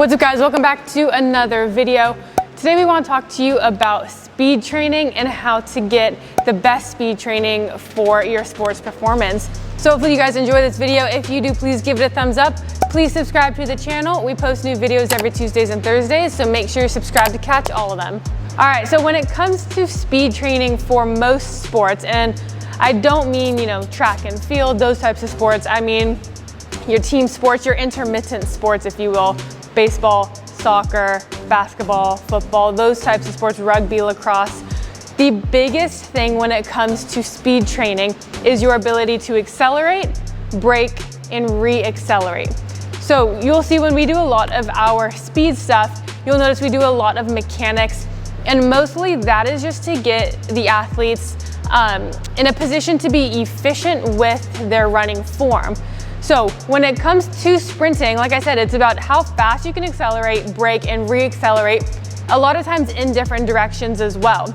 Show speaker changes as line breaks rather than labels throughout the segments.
What's up, guys? Welcome back to another video. Today we want to talk to you about speed training and how to get the best speed training for your sports performance. So hopefully you guys enjoy this video. If you do, please give it a thumbs up. Please subscribe to the channel. We post new videos every Tuesdays and Thursdays, so make sure you subscribe to catch all of them. All right, so when it comes to speed training for most sports, and I don't mean, track and field, those types of sports. I mean your team sports, your intermittent sports, if you will. Baseball, soccer, basketball, football, those types of sports, rugby, lacrosse. The biggest thing when it comes to speed training is your ability to accelerate, brake, and re-accelerate. So you'll see when we do a lot of our speed stuff, you'll notice we do a lot of mechanics, and mostly that is just to get the athletes in a position to be efficient with their running form. So when it comes to sprinting, like I said, it's about how fast you can accelerate, brake, and re-accelerate, a lot of times in different directions as well.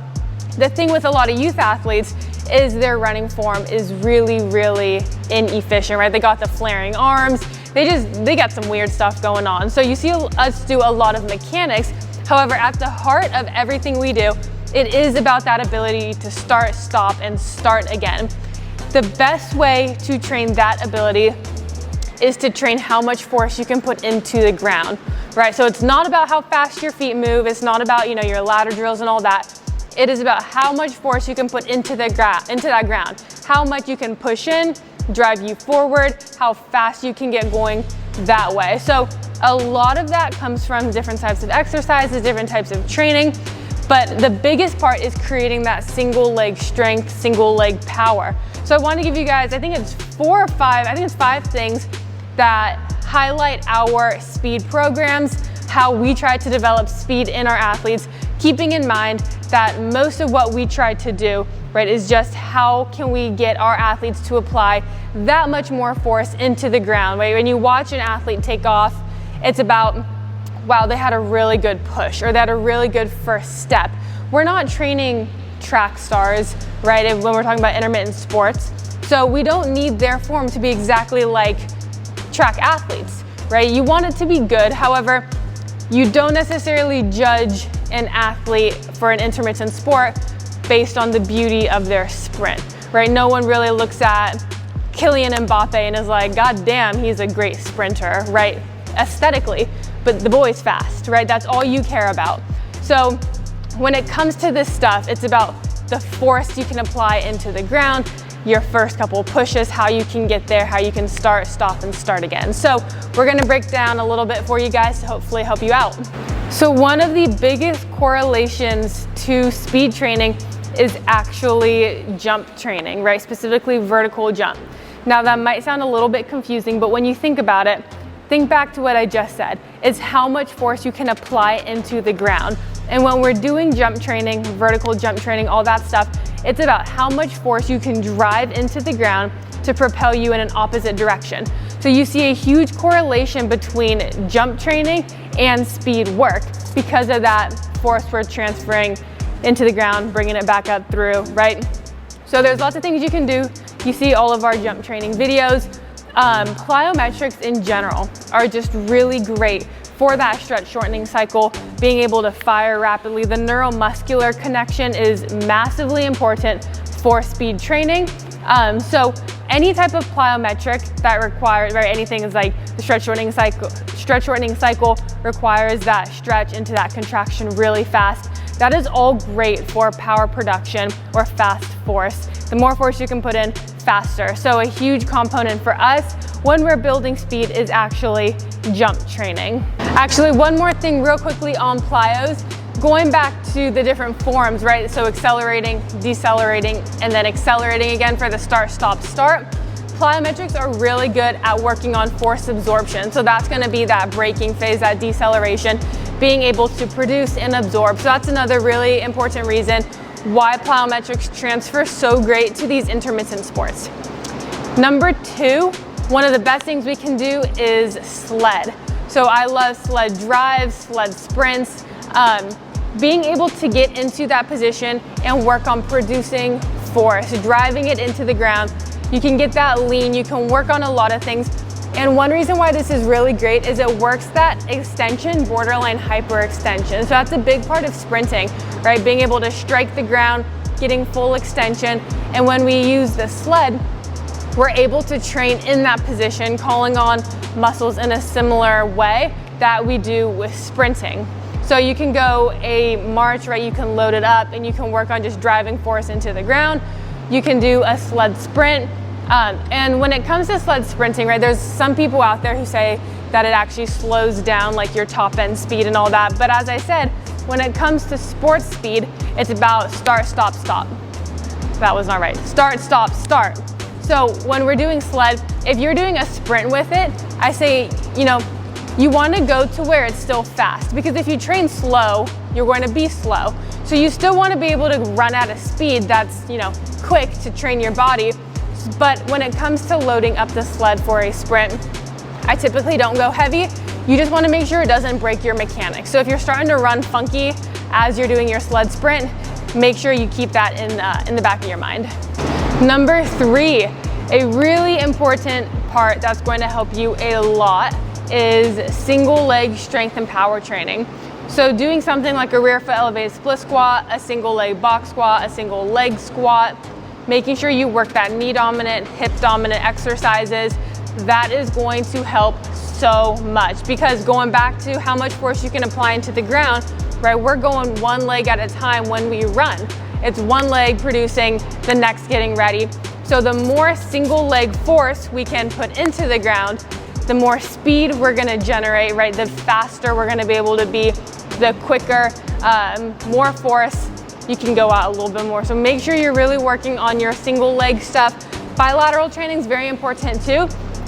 The thing with a lot of youth athletes is their running form is really, really inefficient, right? They got the flaring arms, they got some weird stuff going on. So you see us do a lot of mechanics. However, at the heart of everything we do, it is about that ability to start, stop, and start again. The best way to train that ability is to train how much force you can put into the ground, right? So it's not about how fast your feet move. It's not about, your ladder drills and all that. It is about how much force you can put into that ground, how much you can push in, drive you forward, how fast you can get going that way. So a lot of that comes from different types of exercises, different types of training, but the biggest part is creating that single leg strength, single leg power. So I want to give you guys, I think it's 5 things that highlight our speed programs, how we try to develop speed in our athletes, keeping in mind that most of what we try to do, right, is just how can we get our athletes to apply that much more force into the ground, right? When you watch an athlete take off, it's about, wow, they had a really good push, or they had a really good first step. We're not training track stars, right, when we're talking about intermittent sports. So we don't need their form to be exactly like track athletes, right? You want it to be good. However, you don't necessarily judge an athlete for an intermittent sport based on the beauty of their sprint, right? No one really looks at Kylian Mbappe and is like, God damn, he's a great sprinter, right? Aesthetically, but the boy's fast, right? That's all you care about. So when it comes to this stuff, it's about the force you can apply into the ground, your first couple pushes, how you can get there, how you can start, stop, and start again. So we're gonna break down a little bit for you guys to hopefully help you out. So one of the biggest correlations to speed training is actually jump training, right? Specifically vertical jump. Now that might sound a little bit confusing, but when you think about it, think back to what I just said. It's how much force you can apply into the ground. And when we're doing jump training, vertical jump training, all that stuff, it's about how much force you can drive into the ground to propel you in an opposite direction. So you see a huge correlation between jump training and speed work because of that force we're transferring into the ground, bringing it back up through, right? So there's lots of things you can do. You see all of our jump training videos. Plyometrics in general are just really great for that stretch shortening cycle, being able to fire rapidly. The neuromuscular connection is massively important for speed training. So any type of plyometric that requires, right, anything is like the stretch shortening cycle requires that stretch into that contraction really fast. That is all great for power production or fast force. The more force you can put in, faster. So a huge component for us when we're building speed is actually jump training. Actually, one more thing real quickly on plyos, going back to the different forms, right? So accelerating, decelerating, and then accelerating again for the start, stop, start. Plyometrics are really good at working on force absorption. So that's gonna be that braking phase, that deceleration, being able to produce and absorb. So that's another really important reason why plyometrics transfer so great to these intermittent sports. Number 2, one of the best things we can do is sled. So I love sled drives, sled sprints, being able to get into that position and work on producing force, driving it into the ground. You can get that lean, you can work on a lot of things. And one reason why this is really great is it works that extension, borderline hyperextension. So that's a big part of sprinting, right? Being able to strike the ground, getting full extension. And when we use the sled, we're able to train in that position, calling on muscles in a similar way that we do with sprinting. So you can go a march, right? You can load it up and you can work on just driving force into the ground. You can do a sled sprint. And when it comes to sled sprinting, right, there's some people out there who say that it actually slows down like your top end speed and all that. But as I said, when it comes to sports speed, it's about start, stop, stop. That was not right. Start, stop, start. So when we're doing sled, if you're doing a sprint with it, I say, you want to go to where it's still fast, because if you train slow, you're going to be slow. So you still want to be able to run at a speed that's, quick to train your body. But when it comes to loading up the sled for a sprint, I typically don't go heavy. You just want to make sure it doesn't break your mechanics. So if you're starting to run funky as you're doing your sled sprint, make sure you keep that in the back of your mind. Number 3, a really important part that's going to help you a lot is single leg strength and power training. So doing something like a rear foot elevated split squat, a single leg box squat, a single leg squat, making sure you work that knee dominant, hip dominant exercises, that is going to help so much, because going back to how much force you can apply into the ground, right? We're going one leg at a time when we run. It's one leg producing, the next getting ready. So the more single leg force we can put into the ground, the more speed we're gonna generate, right? The faster we're gonna be able to be, the quicker, more force, you can go out a little bit more. So make sure you're really working on your single leg stuff. Bilateral training is very important too,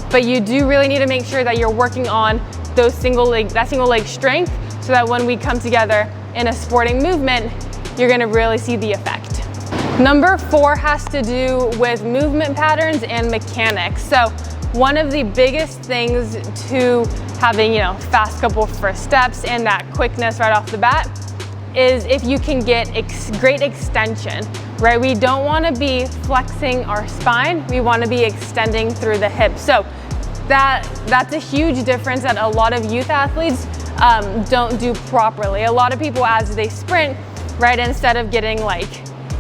but you do really need to make sure that you're working on that single leg strength, so that when we come together in a sporting movement, you're gonna really see the effect. Number 4 has to do with movement patterns and mechanics. So one of the biggest things to having, fast couple first steps and that quickness right off the bat is if you can get great extension, right? We don't want to be flexing our spine. We want to be extending through the hips. So that's a huge difference that a lot of youth athletes don't do properly. A lot of people, as they sprint, right, instead of getting like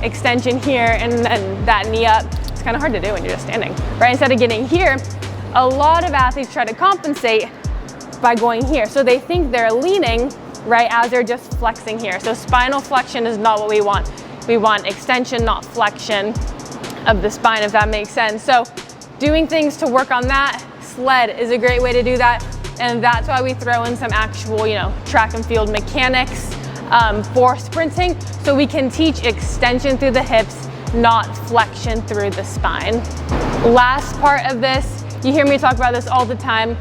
extension here and then that knee up, it's kind of hard to do when you're just standing, right? Instead of getting here, a lot of athletes try to compensate by going here. So they think they're leaning, right, as they're just flexing here. So spinal flexion is not what we want. We want extension, not flexion of the spine, if that makes sense. So doing things to work on that, sled is a great way to do that. And that's why we throw in some actual, track and field mechanics for sprinting, so we can teach extension through the hips, not flexion through the spine. Last part of this, you hear me talk about this all the time,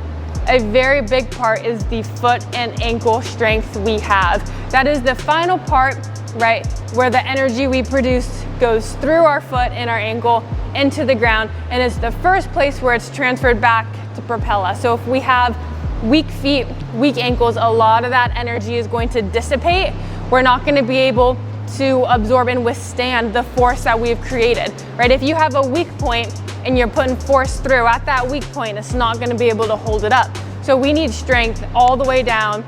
a very big part is the foot and ankle strength we have. That is the final part, right, where the energy we produce goes through our foot and our ankle into the ground, and it's the first place where it's transferred back to propel us. So if we have weak feet, weak ankles, a lot of that energy is going to dissipate. We're not going to be able to absorb and withstand the force that we've created, right? If you have a weak point and you're putting force through at that weak point, it's not going to be able to hold it up. So we need strength all the way down,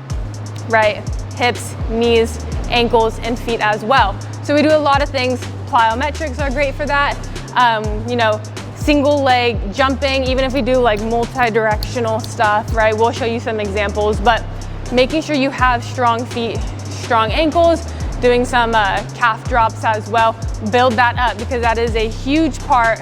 right? Hips, knees, ankles, and feet as well. So we do a lot of things. Plyometrics are great for that. Single leg jumping, even if we do like multi-directional stuff, right? We'll show you some examples, but making sure you have strong feet, strong ankles, doing some calf drops as well. Build that up, because that is a huge part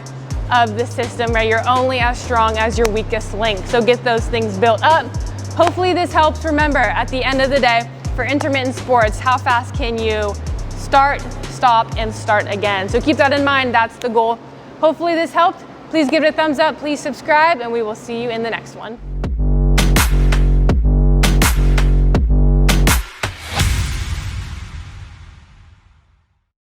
of the system, right? You're only as strong as your weakest link. So get those things built up. Hopefully this helps. Remember, at the end of the day, for intermittent sports, how fast can you start, stop, and start again? So keep that in mind. That's the goal. Hopefully this helped. Please give it a thumbs up, please subscribe, and we will see you in the next one.